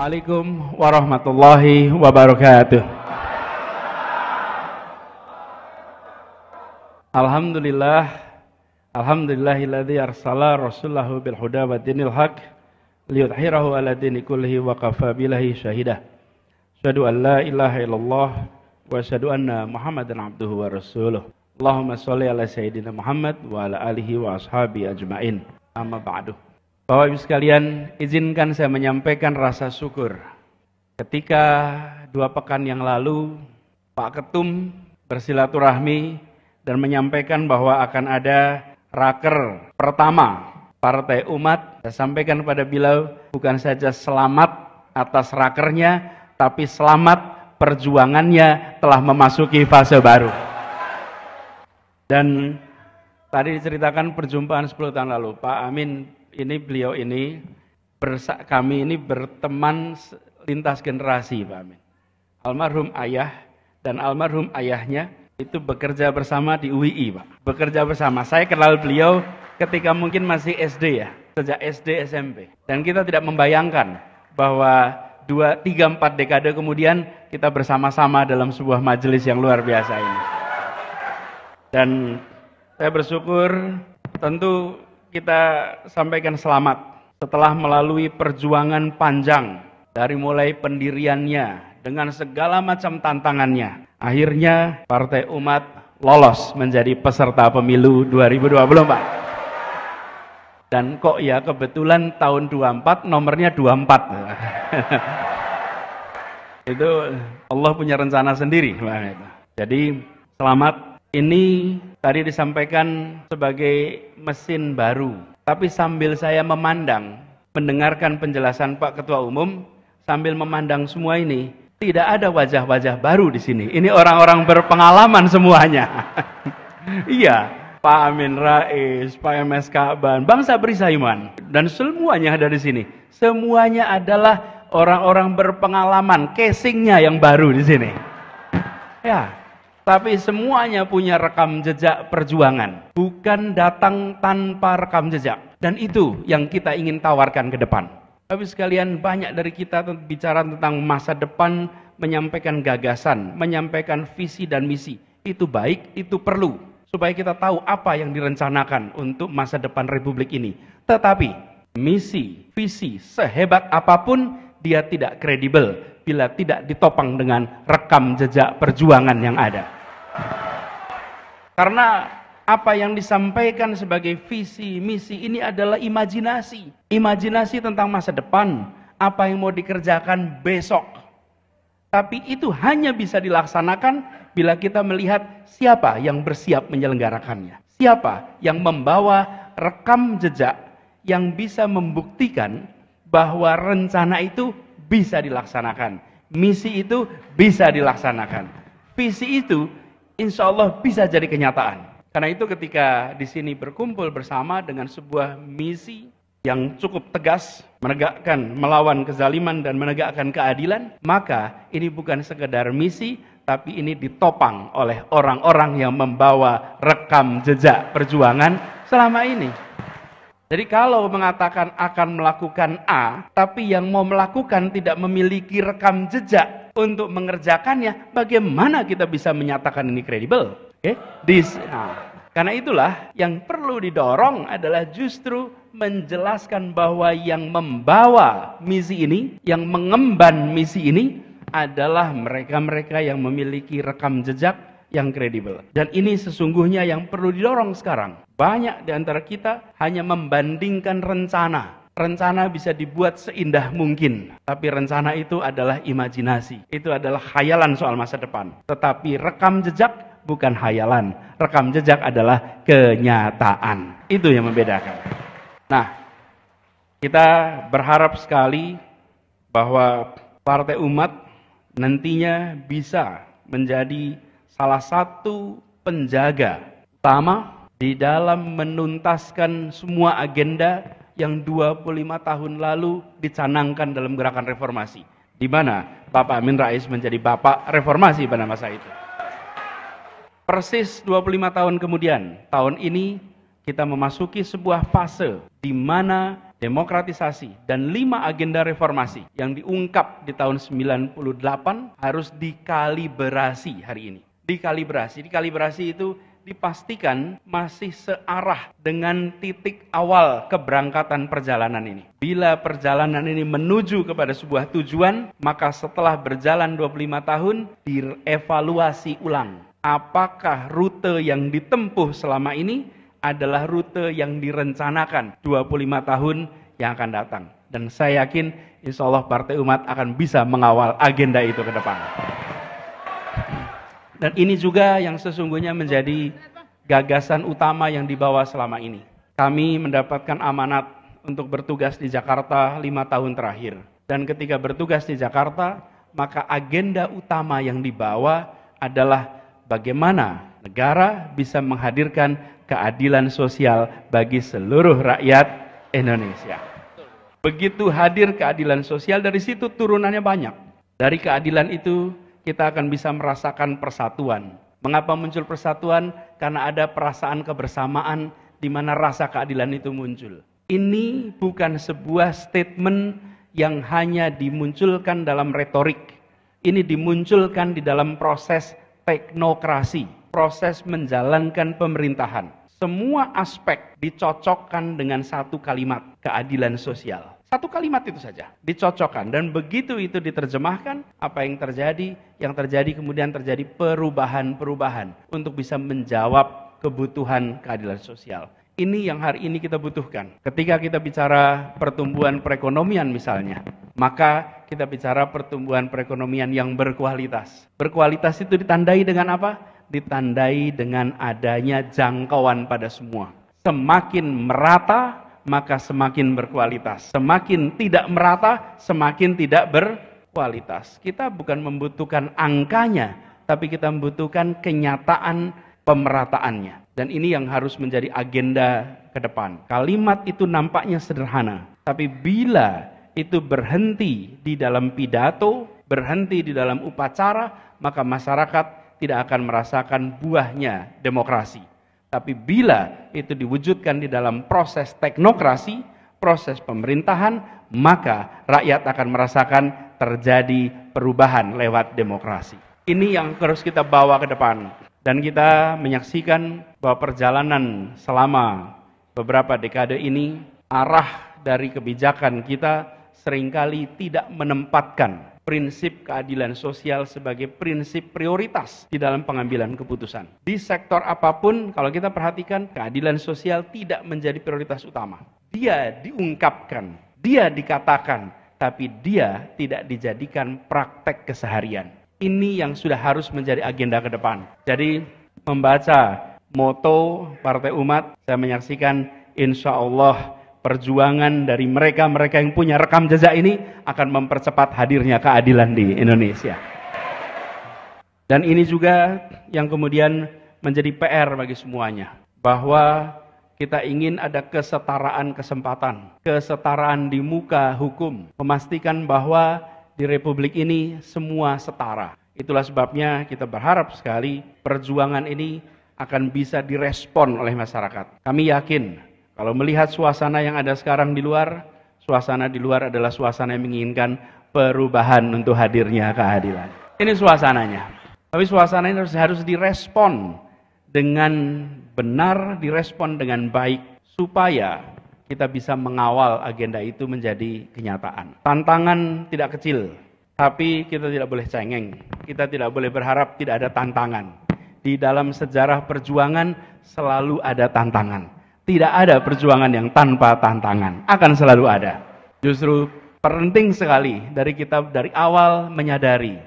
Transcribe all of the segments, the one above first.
Assalamualaikum warahmatullahi wabarakatuh. Alhamdulillahilladzi arsala rasulahu bil huda wa dinil haq liyudhhirahu ala dini kullihi wa kafa billahi syahida. Asyhadu an la ilaha illallah wa asyhadu anna Muhammadan abduhu wa rasuluh. Allahumma shalli ala sayyidina Muhammad wa ala alihi wa ashabi ajmain. Amma ba'du. Bapak Ibu sekalian, izinkan saya menyampaikan rasa syukur. Ketika 2 pekan yang lalu Pak Ketum bersilaturahmi dan menyampaikan bahwa akan ada raker pertama Partai Umat, saya sampaikan pada beliau bukan saja selamat atas rakernya, tapi selamat perjuangannya telah memasuki fase baru. Dan tadi diceritakan perjumpaan 10 tahun lalu, Pak Amin kami ini berteman lintas generasi, Pak Amin. Almarhum ayah dan almarhum ayahnya itu bekerja bersama di UII, Pak. Bekerja bersama. Saya kenal beliau ketika mungkin masih SD ya, sejak SD SMP. Dan kita tidak membayangkan bahwa 2, 3, 4 dekade kemudian kita bersama-sama dalam sebuah majelis yang luar biasa ini. Dan saya bersyukur, tentu kita sampaikan selamat setelah melalui perjuangan panjang dari mulai pendiriannya dengan segala macam tantangannya. Akhirnya Partai Umat lolos menjadi peserta pemilu 2024. Dan kok ya kebetulan tahun 24 nomornya 24. Itu Allah punya rencana sendiri. Jadi selamat. Ini tadi disampaikan sebagai mesin baru. Tapi sambil saya mendengarkan penjelasan Pak Ketua Umum, sambil memandang semua ini, tidak ada wajah-wajah baru di sini. Ini orang-orang berpengalaman semuanya. Iya, Pak Amin Rais, Pak MS Ka'ban, Bang Sabri Saiman, dan semuanya ada di sini. Semuanya adalah orang-orang berpengalaman, casingnya yang baru di sini. Ya. Tapi semuanya punya rekam jejak perjuangan. Bukan datang tanpa rekam jejak. Dan itu yang kita ingin tawarkan ke depan. Tapi sekalian banyak dari kita bicara tentang masa depan, menyampaikan gagasan, menyampaikan visi dan misi. Itu baik, itu perlu. Supaya kita tahu apa yang direncanakan untuk masa depan Republik ini. Tetapi misi, visi, sehebat apapun dia tidak kredibel bila tidak ditopang dengan rekam jejak perjuangan yang ada. Karena apa yang disampaikan sebagai visi, misi ini adalah imajinasi. Imajinasi tentang masa depan, apa yang mau dikerjakan besok. Tapi itu hanya bisa dilaksanakan bila kita melihat siapa yang bersiap menyelenggarakannya. Siapa yang membawa rekam jejak yang bisa membuktikan bahwa rencana itu bisa dilaksanakan. Misi itu bisa dilaksanakan. Visi itu insya Allah bisa jadi kenyataan. Karena itu ketika di sini berkumpul bersama dengan sebuah misi yang cukup tegas, melawan kezaliman dan menegakkan keadilan, maka ini bukan sekedar misi, tapi ini ditopang oleh orang-orang yang membawa rekam jejak perjuangan selama ini. Jadi kalau mengatakan akan melakukan A, tapi yang mau melakukan tidak memiliki rekam jejak untuk mengerjakannya, bagaimana kita bisa menyatakan ini kredibel? Okay? Karena itulah yang perlu didorong adalah justru menjelaskan bahwa yang membawa misi ini, yang mengemban misi ini adalah mereka-mereka yang memiliki rekam jejak yang kredibel. Dan ini sesungguhnya yang perlu didorong sekarang. Banyak di antara kita hanya membandingkan rencana. Rencana bisa dibuat seindah mungkin, tapi rencana itu adalah imajinasi. Itu adalah khayalan soal masa depan. Tetapi rekam jejak bukan khayalan. Rekam jejak adalah kenyataan. Itu yang membedakan. Nah, kita berharap sekali bahwa Partai Umat nantinya bisa menjadi salah satu penjaga utama di dalam menuntaskan semua agenda yang 25 tahun lalu dicanangkan dalam gerakan reformasi. Di mana Bapak Amin Rais menjadi bapak reformasi pada masa itu. Persis 25 tahun kemudian, tahun ini kita memasuki sebuah fase di mana demokratisasi, dan 5 agenda reformasi yang diungkap di tahun 98 harus dikalibrasi hari ini. Dikalibrasi itu dipastikan masih searah dengan titik awal keberangkatan perjalanan ini. Bila perjalanan ini menuju kepada sebuah tujuan, maka setelah berjalan 25 tahun, dievaluasi ulang. Apakah rute yang ditempuh selama ini adalah rute yang direncanakan 25 tahun yang akan datang. Dan saya yakin, insya Allah Partai Umat akan bisa mengawal agenda itu ke depan. Dan ini juga yang sesungguhnya menjadi gagasan utama yang dibawa selama ini. Kami mendapatkan amanat untuk bertugas di Jakarta 5 tahun terakhir. Dan ketika bertugas di Jakarta, maka agenda utama yang dibawa adalah bagaimana negara bisa menghadirkan keadilan sosial bagi seluruh rakyat Indonesia. Begitu hadir keadilan sosial, dari situ turunannya banyak. Dari keadilan itu, kita akan bisa merasakan persatuan. Mengapa muncul persatuan? Karena ada perasaan kebersamaan di mana rasa keadilan itu muncul. Ini bukan sebuah statement yang hanya dimunculkan dalam retorik. Ini dimunculkan di dalam proses teknokrasi, proses menjalankan pemerintahan. Semua aspek dicocokkan dengan satu kalimat, keadilan sosial. Satu kalimat itu saja, dicocokkan. Dan begitu itu diterjemahkan, apa yang terjadi? Yang terjadi kemudian terjadi perubahan-perubahan untuk bisa menjawab kebutuhan keadilan sosial. Ini yang hari ini kita butuhkan. Ketika kita bicara pertumbuhan perekonomian misalnya, maka kita bicara pertumbuhan perekonomian yang berkualitas. Berkualitas itu ditandai dengan apa? Ditandai dengan adanya jangkauan pada semua. Semakin merata, maka semakin berkualitas. Semakin tidak merata, semakin tidak berkualitas. Kita bukan membutuhkan angkanya, tapi kita membutuhkan kenyataan pemerataannya. Dan ini yang harus menjadi agenda ke depan. Kalimat itu nampaknya sederhana, tapi bila itu berhenti di dalam pidato, berhenti di dalam upacara, maka masyarakat tidak akan merasakan buahnya demokrasi. Tapi bila itu diwujudkan di dalam proses teknokrasi, proses pemerintahan, maka rakyat akan merasakan terjadi perubahan lewat demokrasi. Ini yang harus kita bawa ke depan. Dan kita menyaksikan bahwa perjalanan selama beberapa dekade ini, arah dari kebijakan kita seringkali tidak menempatkan prinsip keadilan sosial sebagai prinsip prioritas di dalam pengambilan keputusan. Di sektor apapun, kalau kita perhatikan, keadilan sosial tidak menjadi prioritas utama. Dia diungkapkan, dia dikatakan, tapi dia tidak dijadikan praktek keseharian. Ini yang sudah harus menjadi agenda ke depan. Jadi membaca moto Partai Umat, saya menyaksikan insya Allah perjuangan dari mereka-mereka yang punya rekam jejak ini akan mempercepat hadirnya keadilan di Indonesia. Dan ini juga yang kemudian menjadi PR bagi semuanya. Bahwa kita ingin ada kesetaraan kesempatan, kesetaraan di muka hukum. Memastikan bahwa di Republik ini semua setara. Itulah sebabnya kita berharap sekali perjuangan ini akan bisa direspon oleh masyarakat. Kami yakin kalau melihat suasana yang ada sekarang di luar, suasana di luar adalah suasana yang menginginkan perubahan untuk hadirnya keadilan. Ini suasananya. Tapi suasana ini harus direspon dengan benar, direspon dengan baik supaya kita bisa mengawal agenda itu menjadi kenyataan. Tantangan tidak kecil, tapi kita tidak boleh cengeng. Kita tidak boleh berharap tidak ada tantangan. Di dalam sejarah perjuangan selalu ada tantangan. Tidak ada perjuangan yang tanpa tantangan. Akan selalu ada. Justru penting sekali dari kita dari awal menyadari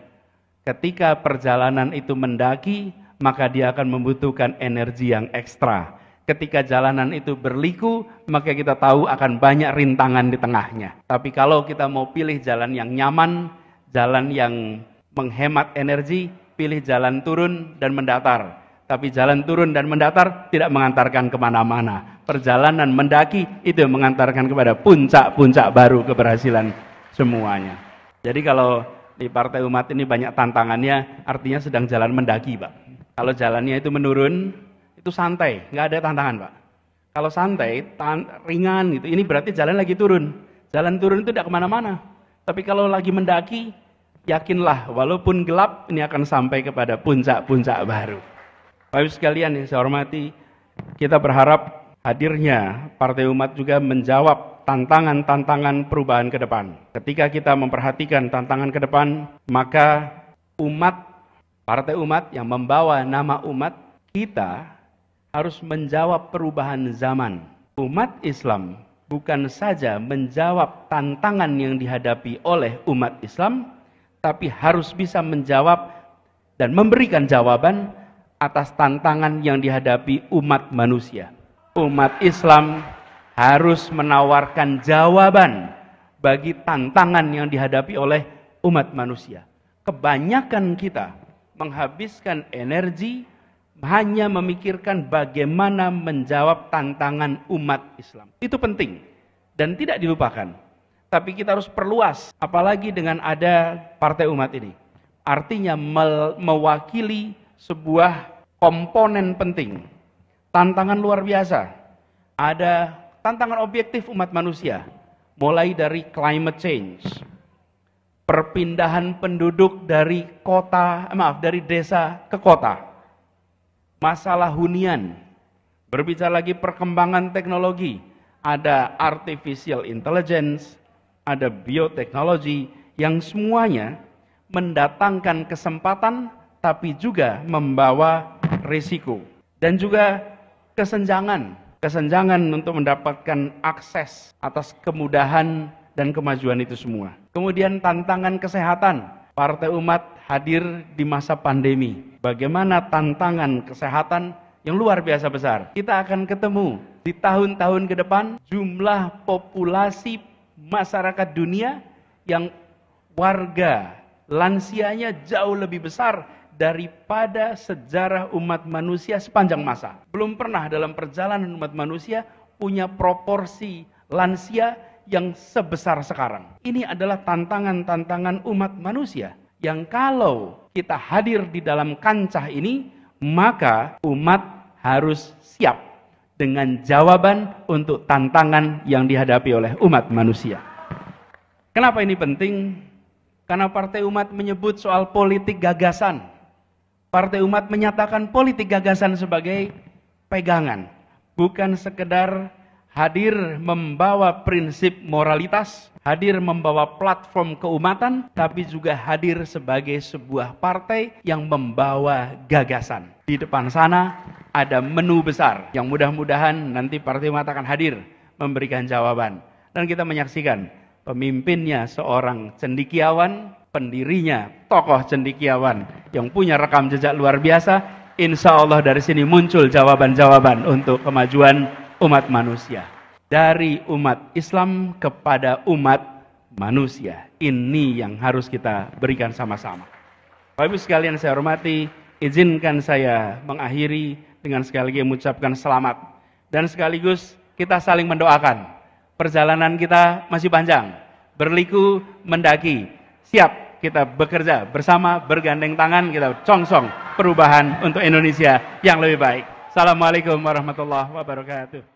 ketika perjalanan itu mendaki, maka dia akan membutuhkan energi yang ekstra. Ketika jalanan itu berliku, maka kita tahu akan banyak rintangan di tengahnya. Tapi kalau kita mau pilih jalan yang nyaman, jalan yang menghemat energi, pilih jalan turun dan mendatar. Tapi jalan turun dan mendatar tidak mengantarkan kemana-mana. Perjalanan mendaki itu mengantarkan kepada puncak-puncak baru keberhasilan semuanya. Jadi kalau di Partai Umat ini banyak tantangannya, artinya sedang jalan mendaki, Pak. Kalau jalannya itu menurun, itu santai, nggak ada tantangan, Pak. Kalau santai, ringan gitu, ini berarti jalan lagi turun. Jalan turun itu tidak kemana-mana. Tapi kalau lagi mendaki, yakinlah walaupun gelap, ini akan sampai kepada puncak-puncak baru. Bapak Ibu sekalian yang saya hormati, kita berharap hadirnya Partai Umat juga menjawab tantangan-tantangan perubahan ke depan. Ketika kita memperhatikan tantangan ke depan, maka umat, Partai Umat yang membawa nama umat, kita harus menjawab perubahan zaman. Umat Islam bukan saja menjawab tantangan yang dihadapi oleh umat Islam, tapi harus bisa menjawab dan memberikan jawaban atas tantangan yang dihadapi umat manusia. Umat Islam harus menawarkan jawaban bagi tantangan yang dihadapi oleh umat manusia. Kebanyakan kita menghabiskan energi hanya memikirkan bagaimana menjawab tantangan umat Islam. Itu penting dan tidak dilupakan. Tapi kita harus perluas, apalagi dengan ada Partai Umat ini. Artinya mewakili sebuah komponen penting. Tantangan luar biasa. Ada tantangan objektif umat manusia. Mulai dari climate change. Perpindahan penduduk dari desa ke kota. Masalah hunian, berbicara lagi perkembangan teknologi, ada artificial intelligence, ada bioteknologi, yang semuanya mendatangkan kesempatan, tapi juga membawa risiko. Dan juga kesenjangan untuk mendapatkan akses atas kemudahan dan kemajuan itu semua. Kemudian tantangan kesehatan, Partai Umat hadir di masa pandemi. Bagaimana tantangan kesehatan yang luar biasa besar. Kita akan ketemu di tahun-tahun ke depan jumlah populasi masyarakat dunia yang warga lansianya jauh lebih besar daripada sejarah umat manusia sepanjang masa. Belum pernah dalam perjalanan umat manusia punya proporsi lansia yang sebesar sekarang. Ini adalah tantangan-tantangan umat manusia yang kalau kita hadir di dalam kancah ini, maka umat harus siap dengan jawaban untuk tantangan yang dihadapi oleh umat manusia. Kenapa ini penting? Karena Partai Umat menyebut soal politik gagasan. Partai Umat menyatakan politik gagasan sebagai pegangan, bukan sekedar hadir membawa prinsip moralitas, hadir membawa platform keumatan, tapi juga hadir sebagai sebuah partai yang membawa gagasan. Di depan sana ada menu besar yang mudah-mudahan nanti Partai Umat akan hadir memberikan jawaban. Dan kita menyaksikan pemimpinnya seorang cendekiawan, pendirinya tokoh cendekiawan yang punya rekam jejak luar biasa. Insya Allah dari sini muncul jawaban-jawaban untuk kemajuan umat manusia. Dari umat Islam kepada umat manusia. Ini yang harus kita berikan sama-sama. Bapak Ibu sekalian saya hormati, izinkan saya mengakhiri dengan sekali lagi mengucapkan selamat. Dan sekaligus kita saling mendoakan. Perjalanan kita masih panjang. Berliku mendaki. Siap kita bekerja bersama, bergandeng tangan, kita congsong perubahan untuk Indonesia yang lebih baik. Assalamualaikum warahmatullahi wabarakatuh.